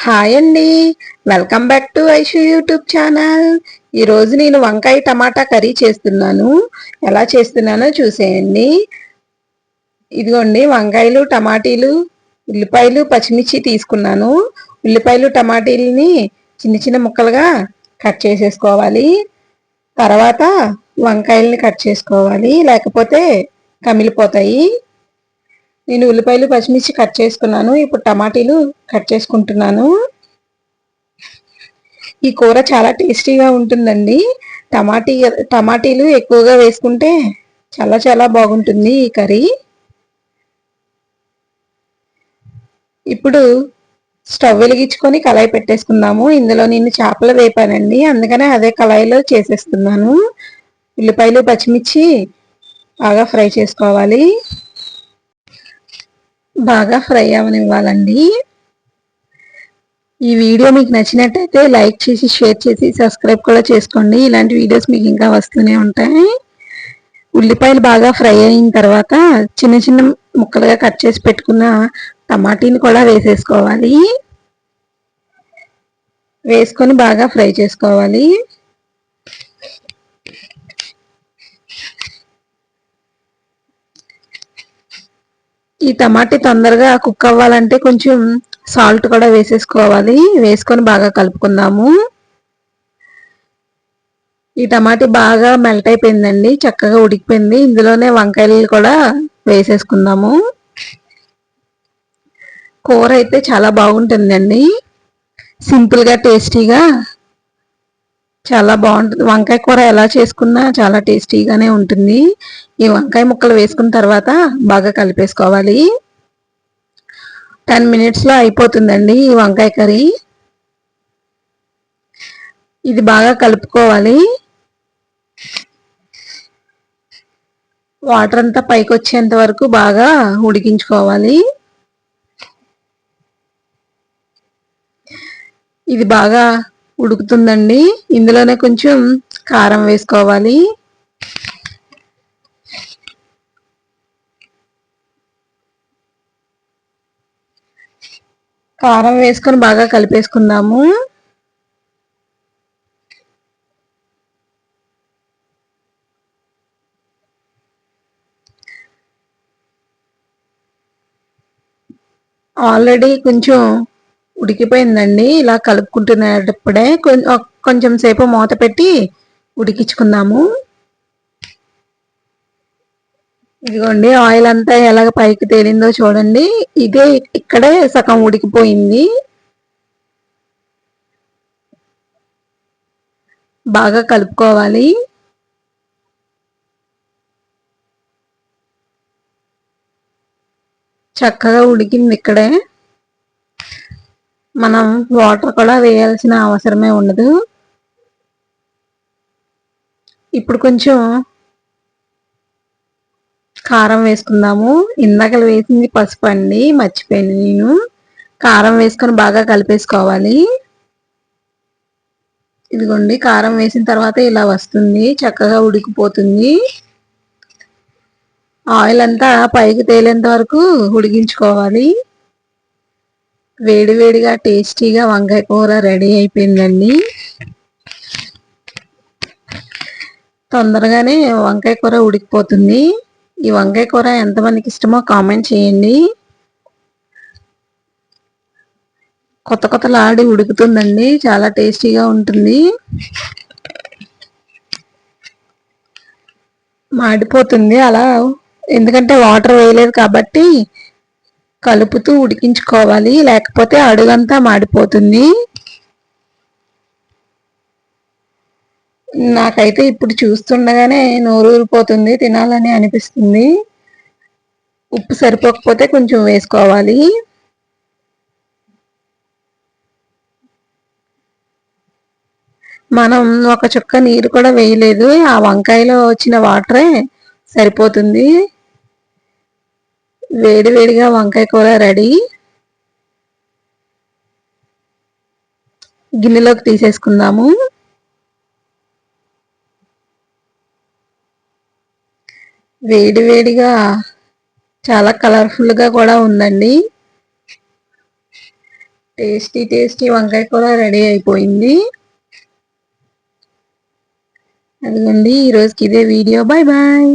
Hi అండి. Welcome back to Aishu YouTube channel. ఈరోజు నేను వంకాయ టమాటా కర్రీ చేస్తున్నాను. ఎలా చేస్తున్నానో చూసేయండి. ఇదిగోండి వంకాయలు, టమాటీలు, ఉల్లిపాయలు, పచ్చిమిర్చి తీసుకున్నాను. ఉల్లిపాయలు, టమాటీలని చిన్న చిన్న ముక్కలుగా కట్ చేసేసుకోవాలి. తర్వాత వంకాయల్ని కట్ చేసుకోవాలి, లేకపోతే కమిలిపోతాయి. నేను ఉల్లిపాయలు, పచ్చిమిర్చి కట్ చేసుకున్నాను. ఇప్పుడు టమాటీలు కట్ చేసుకుంటున్నాను. ఈ కూర చాలా టేస్టీగా ఉంటుందండి. టమాటీలు ఎక్కువగా వేసుకుంటే చాలా చాలా బాగుంటుంది ఈ కర్రీ. ఇప్పుడు స్టవ్ వెలిగించుకొని కళాయి పెట్టేసుకుందాము. ఇందులో నేను చేపలు వేపానండి, అందుకనే అదే కళాయిలో చేసేస్తున్నాను. ఉల్లిపాయలు, పచ్చిమిర్చి బాగా ఫ్రై చేసుకోవాలి. బాగా ఫ్రై అవనివ్వాలండి. ఈ వీడియో మీకు నచ్చినట్టయితే లైక్ చేసి, షేర్ చేసి, సబ్స్క్రైబ్ కూడా చేసుకోండి. ఇలాంటి వీడియోస్ మీకు ఇంకా వస్తూనే ఉంటాయి. ఉల్లిపాయలు బాగా ఫ్రై అయిన తర్వాత చిన్న చిన్న ముక్కలుగా కట్ చేసి పెట్టుకున్న టమాటీని కూడా వేసేసుకోవాలి. వేసుకొని బాగా ఫ్రై చేసుకోవాలి. ఈ టమాటీ తొందరగా కుక్ అవ్వాలంటే కొంచెం సాల్ట్ కూడా వేసేసుకోవాలి. వేసుకొని బాగా కలుపుకుందాము. ఈ టమాటీ బాగా మెల్ట్ అయిపోయిందండి, చక్కగా ఉడికిపోయింది. ఇందులోనే వంకాయలు కూడా వేసేసుకుందాము. కూర అయితే చాలా బాగుంటుందండి. సింపుల్గా టేస్టీగా చాలా బాగుంటుంది. వంకాయ కూర ఎలా చేసుకున్నా చాలా టేస్టీగానే ఉంటుంది. ఈ వంకాయ ముక్కలు వేసుకున్న తర్వాత బాగా కలిపేసుకోవాలి. 10 minutesలో అయిపోతుందండి ఈ వంకాయ కర్రీ. ఇది బాగా కలుపుకోవాలి. వాటర్ అంతా పైకి వచ్చేంత వరకు బాగా ఉడికించుకోవాలి. ఇది బాగా ఉడుకుతుందండి. ఇందులోనే కొంచెం కారం వేసుకోవాలి. కారం వేసుకొని బాగా కలిపేసుకుందాము. ఆల్రెడీ కొంచెం ఉడికిపోయిందండి. ఇలా కలుపుకుంటున్నప్పుడే కొంచెం సేపు మూత పెట్టి ఉడికించుకుందాము. ఇదిగోండి ఆయిల్ అంతా ఎలాగ పైకి తేలిందో చూడండి. ఇదే ఇక్కడే సగం ఉడికిపోయింది. బాగా కలుపుకోవాలి. చక్కగా ఉడికింది ఇక్కడే. మనం వాటర్ కూడా వేయాల్సిన అవసరమే ఉండదు. ఇప్పుడు కొంచెం కారం వేసుకుందాము. ఇందాక వేసింది పసుపు అండి, మర్చిపోయాను నేను. కారం వేసుకొని బాగా కలిపేసుకోవాలి. ఇదిగోండి కారం వేసిన తర్వాత ఇలా వస్తుంది, చక్కగా ఉడికిపోతుంది. ఆయిల్ అంతా పైకి తేలేంత వరకు ఉడికించుకోవాలి. వేడివేడిగా టేస్టీగా వంకాయ కూర రెడీ అయిపోయిందండి. తొందరగానే వంకాయ కూర ఉడికిపోతుంది. ఈ వంకాయ కూర ఎంతమందికి ఇష్టమో కామెంట్ చేయండి. కొత్త కొత్తలాడి ఉడుకుతుందండి, చాలా టేస్టీగా ఉంటుంది. మాడిపోతుంది అలా, ఎందుకంటే వాటర్ వేయలేదు కాబట్టి కలుపుతూ ఉడికించుకోవాలి, లేకపోతే అడుగంతా మాడిపోతుంది. నాకైతే ఇప్పుడు చూస్తుండగానే నోరూరిపోతుంది, తినాలని అనిపిస్తుంది. ఉప్పు సరిపోకపోతే కొంచెం వేసుకోవాలి. మనం ఒక చుక్క నీరు కూడా వేయలేదు, ఆ వంకాయలో వచ్చిన వాటరే సరిపోతుంది. వేడివేడిగా వంకాయ కూర రెడీ. గిన్నెలోకి తీసేసుకుందాము. వేడివేడిగా చాలా కలర్ఫుల్గా కూడా ఉందండి. టేస్టీ టేస్టీ వంకాయ కూర రెడీ అయిపోయింది. అదిగోండి ఈరోజుకి ఇదే వీడియో. Bye bye.